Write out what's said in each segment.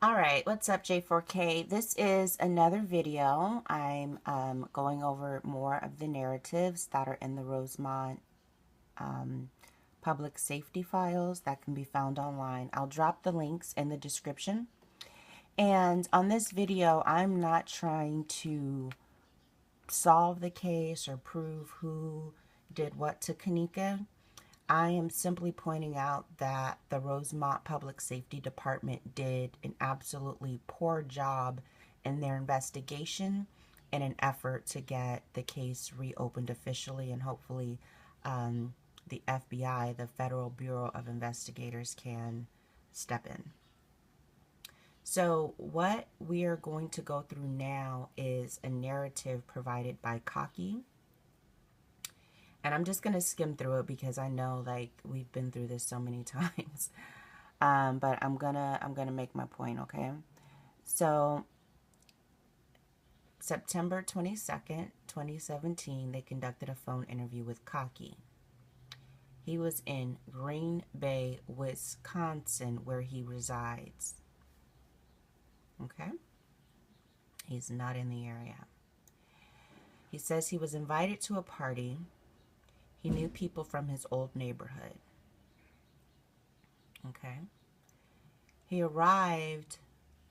Alright, what's up J4K? This is another video. I'm going over more of the narratives that are in the Rosemont public safety files that can be found online. I'll drop the links in the description. And on this video, I'm not trying to solve the case or prove who did what to Kenneka. I am simply pointing out that the Rosemont Public Safety Department did an absolutely poor job in their investigation in an effort to get the case reopened officially, and hopefully the FBI, the Federal Bureau of Investigators, can step in. So what we are going to go through now is a narrative provided by Cocky. And I'm just going to skim through it because I know like we've been through this so many times. But I'm gonna make my point, okay? So September 22nd, 2017, they conducted a phone interview with Cocky. He was in Green Bay, Wisconsin, where he resides. Okay? He's not in the area. He says he was invited to a party. He knew people from his old neighborhood. Okay. He arrived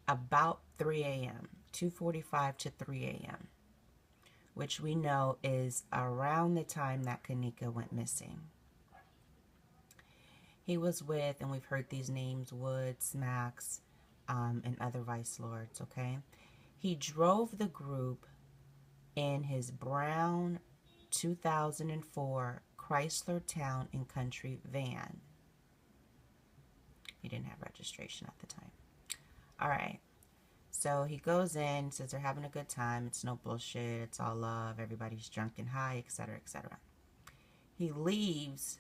about 3 a.m., 2:45 to 3 a.m., which we know is around the time that Kenneka went missing. He was with, and we've heard these names, Woods, Max, and other vice lords, okay? He drove the group in his brown 2004 Chrysler Town and Country van. He didn't have registration at the time. All right. So he goes in, says they're having a good time. It's no bullshit. It's all love. Everybody's drunk and high, etc., etc. He leaves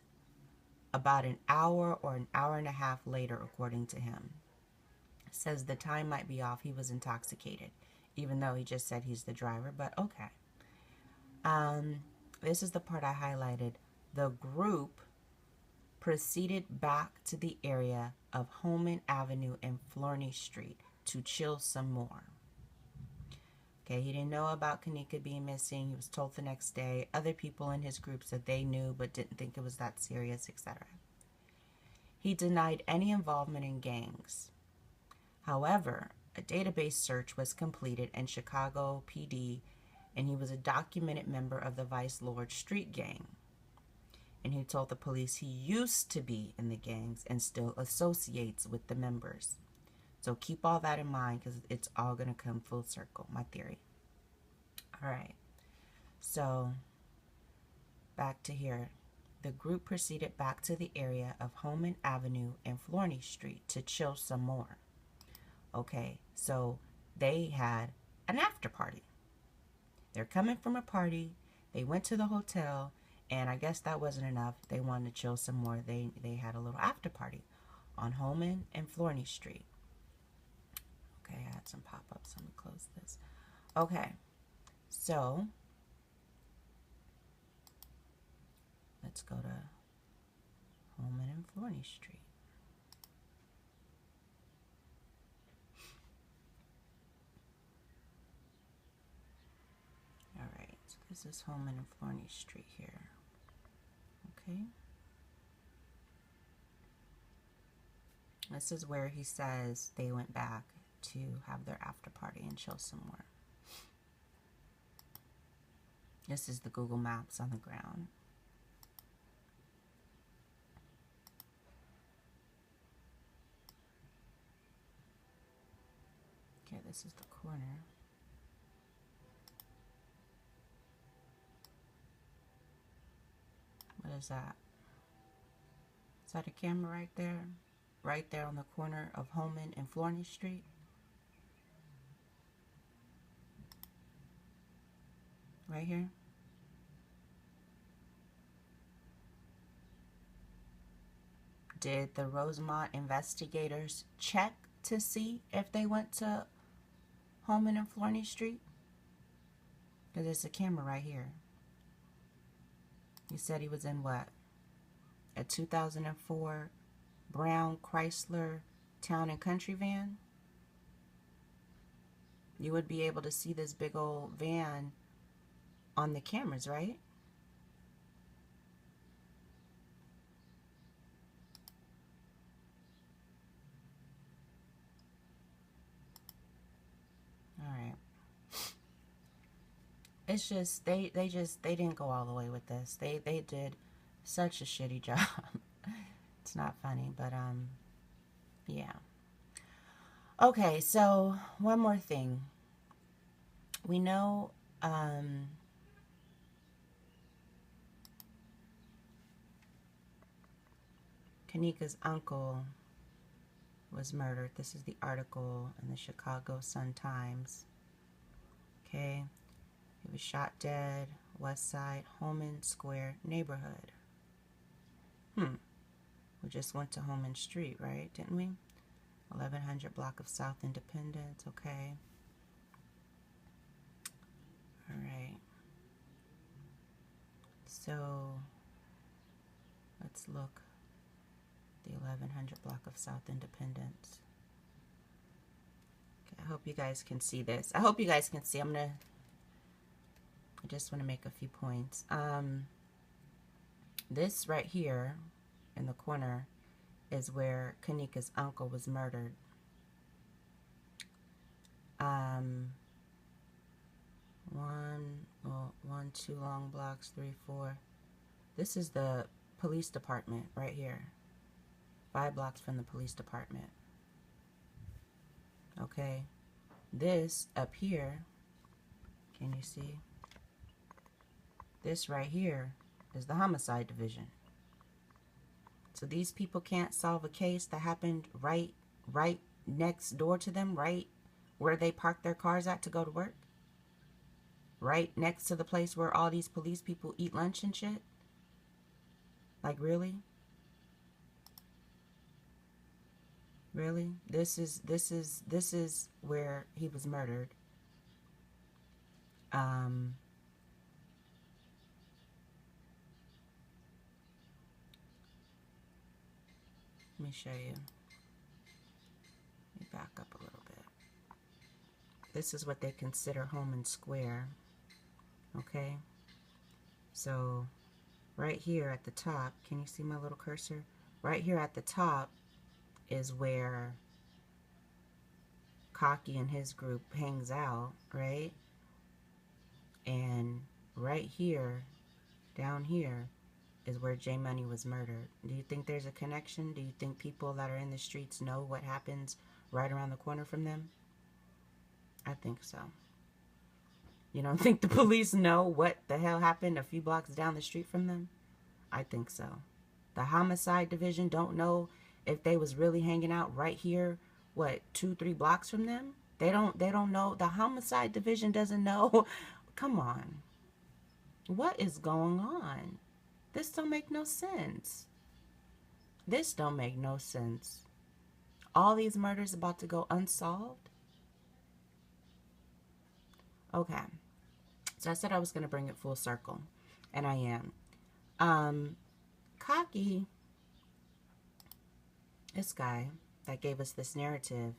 about an hour or an hour and a half later, according to him. Says the time might be off. He was intoxicated, even though he just said he's the driver, but okay. This is the part I highlighted. The group proceeded back to the area of Holman Avenue and Florney Street to chill some more. Okay, he didn't know about Kenneka being missing. He was told the next day. Other people in his group said they knew but didn't think it was that serious, etc. He denied any involvement in gangs. However, a database search was completed in Chicago PD, and he was a documented member of the Vice Lord Street Gang. And he told the police he used to be in the gangs and still associates with the members. So keep all that in mind because it's all going to come full circle, my theory. All right. So back to here. The group proceeded back to the area of Holman Avenue and Florney Street to chill some more. Okay, so they had an after party. They're coming from a party. They went to the hotel. And I guess that wasn't enough. They wanted to chill some more. They had a little after party on Holman and Florney Street. Okay, I had some pop-ups. Let me close this. Okay, so let's go to Holman and Florney Street. All right, so this is Holman and Florney Street here. Okay. This is where he says they went back to have their after party and chill some more. This is the Google Maps on the ground. Okay, this is the corner. What is that? Is that a camera right there? Right there on the corner of Holman and Florney Street? Right here? Did the Rosemont investigators check to see if they went to Holman and Florney Street? Because there's a camera right here. He said he was in what? A 2004 brown Chrysler Town and Country van? You would be able to see this big old van on the cameras, right? All right. It's just they didn't go all the way with this. They did such a shitty job. It's not funny, but yeah. Okay, so one more thing. We know Kanika's uncle was murdered. This is the article in the Chicago Sun-Times. Okay. He was shot dead, West Side, Holman Square neighborhood. We just went to Holman Street, right? Didn't we? 1100 block of South Independence. Okay. All right. So let's look. The 1100 block of South Independence. Okay, I hope you guys can see this. I hope you guys can see. I just want to make a few points. This right here in the corner is where Kanika's uncle was murdered. One, two long blocks, 3, 4. This is the police department right here. 5 blocks from the police department. Okay. This up here, can you see? This right here is the homicide division. So these people can't solve a case that happened right next door to them, right where they park their cars at to go to work. Right next to the place where all these police people eat lunch and shit. Like, really? Really? This is where he was murdered. Let me show you. Let me back up a little bit. This is what they consider Holman Square. Okay? So, right here at the top, can you see my little cursor? Right here at the top is where Cocky and his group hangs out, right? And right here, down here, is where J Money was murdered. Do you think there's a connection? Do you think people that are in the streets know what happens right around the corner from them? I think so. You don't think the police know what the hell happened a few blocks down the street from them? I think so. The homicide division don't know if they was really hanging out right here, what, 2, 3 blocks from them? They don't know. The homicide division doesn't know. Come on. What is going on? This don't make no sense. This don't make no sense. All these murders about to go unsolved? Okay. So I said I was going to bring it full circle. And I am. Cocky, this guy that gave us this narrative,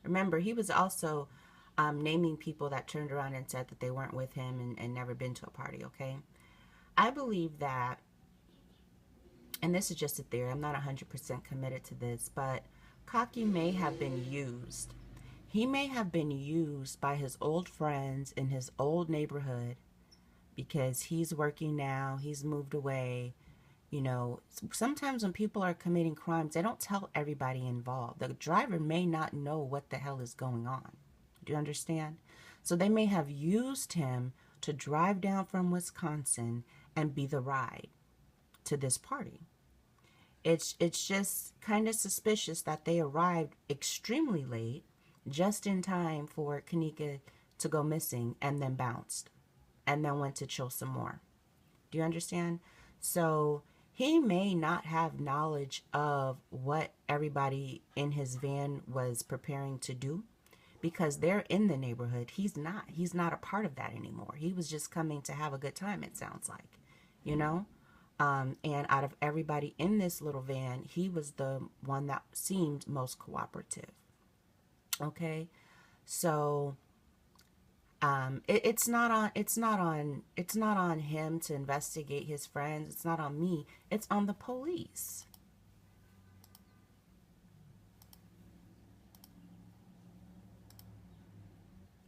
remember, he was also naming people that turned around and said that they weren't with him and never been to a party, okay? I believe that, and this is just a theory, I'm not 100% committed to this, but Cocky may have been used. He may have been used by his old friends in his old neighborhood because he's working now, he's moved away. You know, sometimes when people are committing crimes, they don't tell everybody involved. The driver may not know what the hell is going on. Do you understand? So they may have used him to drive down from Wisconsin and be the ride to this party. It's just kind of suspicious that they arrived extremely late, just in time for Kanika to go missing, and then bounced, and then went to chill some more. Do you understand? So he may not have knowledge of what everybody in his van was preparing to do because they're in the neighborhood. He's not a part of that anymore. He was just coming to have a good time, it sounds like, you know? And out of everybody in this little van, he was the one that seemed most cooperative. Okay? So It's not on him to investigate his friends. It's not on me. It's on the police.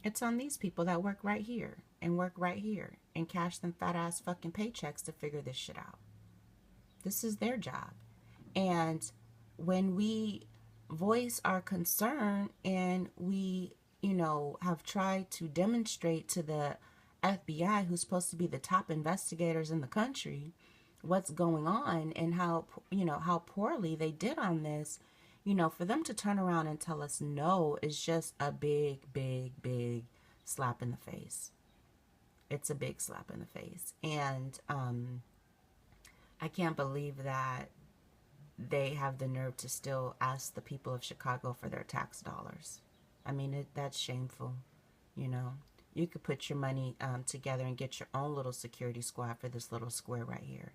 It's on these people that work right here and work right here and cash them fat ass fucking paychecks to figure this shit out. This is their job. And when we voice our concern and we, have tried to demonstrate to the FBI, who's supposed to be the top investigators in the country, what's going on and how poorly they did on this, for them to turn around and tell us no is just a big, big, big slap in the face. It's a big slap in the face. And I can't believe that they have the nerve to still ask the people of Chicago for their tax dollars. I mean, that's shameful, You could put your money together and get your own little security squad for this little square right here,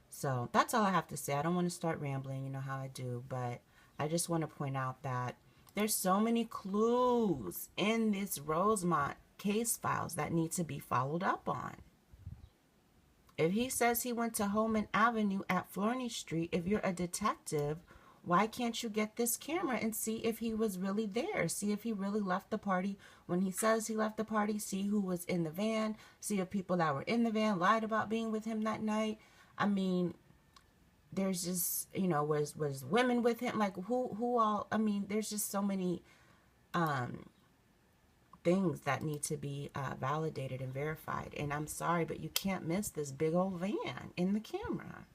So that's all I have to say. I don't want to start rambling, you know how I do, but I just want to point out that there's so many clues in this Rosemont case files that need to be followed up on. If he says he went to Holman Avenue at Florney Street, if you're a detective, why can't you get this camera and see if he was really there? See if he really left the party when he says he left the party. See who was in the van. See if people that were in the van lied about being with him that night. I mean, there's just, was women with him? Like, who all? I mean, there's just so many things that need to be validated and verified. And I'm sorry, but you can't miss this big old van in the camera.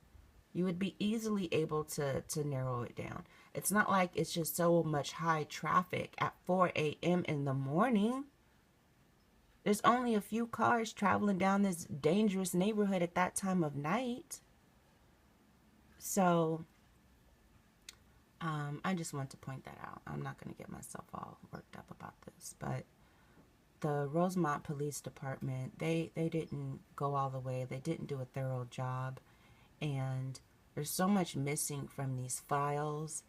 You would be easily able to narrow it down. It's not like it's just so much high traffic at 4 a.m. in the morning. There's only a few cars traveling down this dangerous neighborhood at that time of night. So, I just want to point that out. I'm not going to get myself all worked up about this, but the Rosemont Police Department, they didn't go all the way. They didn't do a thorough job. And there's so much missing from these files.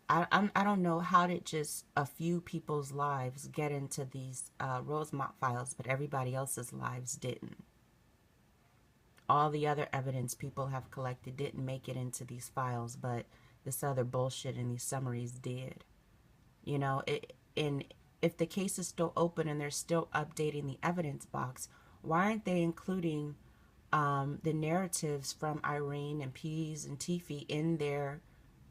I don't know how did just a few people's lives get into these Rosemont files, but everybody else's lives didn't. All the other evidence people have collected didn't make it into these files, but this other bullshit in these summaries did. And if the case is still open and they're still updating the evidence box, why aren't they including the narratives from Irene and Pease and Tiffy in their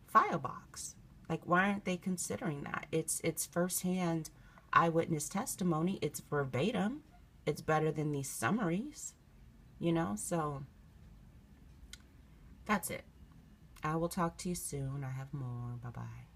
file box? Like, why aren't they considering that? It's firsthand eyewitness testimony. It's verbatim. It's better than these summaries, So that's it. I will talk to you soon. I have more. Bye-bye.